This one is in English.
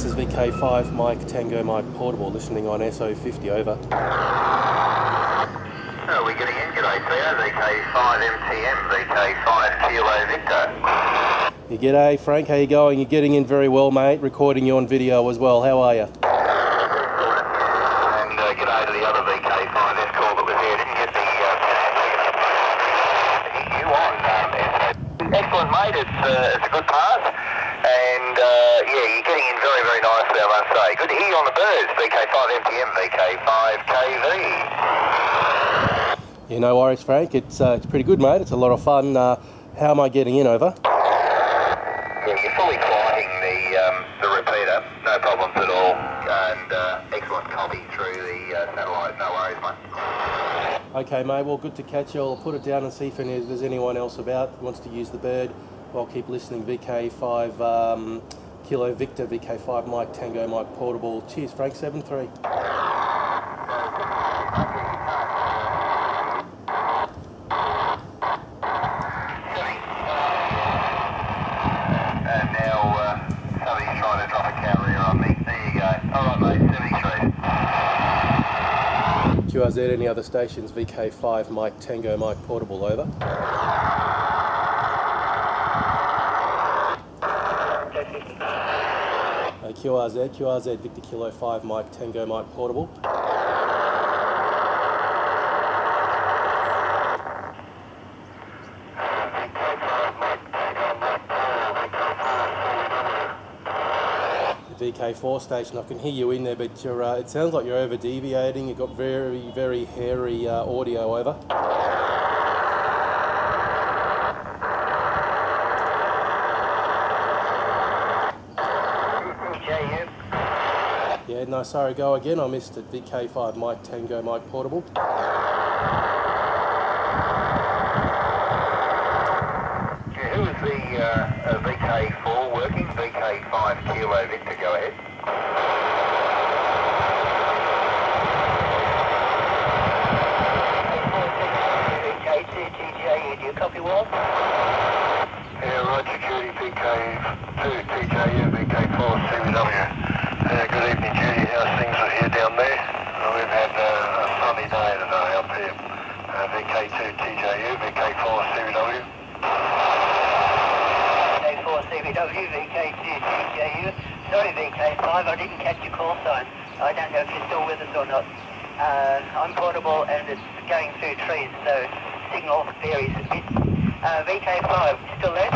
This is VK5 Mike Tango Mike Portable, listening on SO-50, over. Are we getting in? G'day, Theo. VK5 MTM, VK5 Kilo Victor. You g'day, Frank. How you going? You're getting in very well, mate. Recording you on video as well. How are you? And g'day to the other VK5 S-Call that was here. Didn't get the you on. Excellent, mate. It's a good pass. And yeah, you're getting in very, very nicely, I must say. Good to hear you on the birds. VK5 MTM, VK5 KV. Yeah, no worries, Frank. It's pretty good, mate. It's a lot of fun. How am I getting in, over? Yeah, you're fully flying the repeater. No problems at all. And excellent copy through the satellite. No worries, mate. Okay, mate. Well, good to catch you. I'll put it down and see if there's anyone else about who wants to use the bird. I'll keep listening. VK5 Kilo Victor, VK5 Mike Tango Mike Portable. Cheers, Frank. 7-3. And now somebody's trying to drop a carrier on me. There you go. All right, mate. 73. QRZ, any other stations? VK5 Mike Tango Mike Portable, over. QRZ Victor Kilo 5 Mike Tango Mike Portable. VK4 station, I can hear you in there, but you're, it sounds like you're over deviating. You've got very, very hairy audio, over. Yeah, no, sorry, go again. I missed it. VK5 Mike Tango Mike Portable. Yeah, who is the VK4 working? VK5 Kilo Victor, go ahead. VK2 TJU, do you copy well? Yeah, Roger, Judy, VK2 TJU, VK4 CBW. Good evening, Judy. How's things here down there? We've had a sunny day today up here. VK2 TJU, VK4 CBW. VK4 CBW, VK2 TJU. Sorry, VK5, I didn't catch your call sign. I don't know if you're still with us or not. I'm portable and it's going through trees, so signal varies a bit. VK5, still there?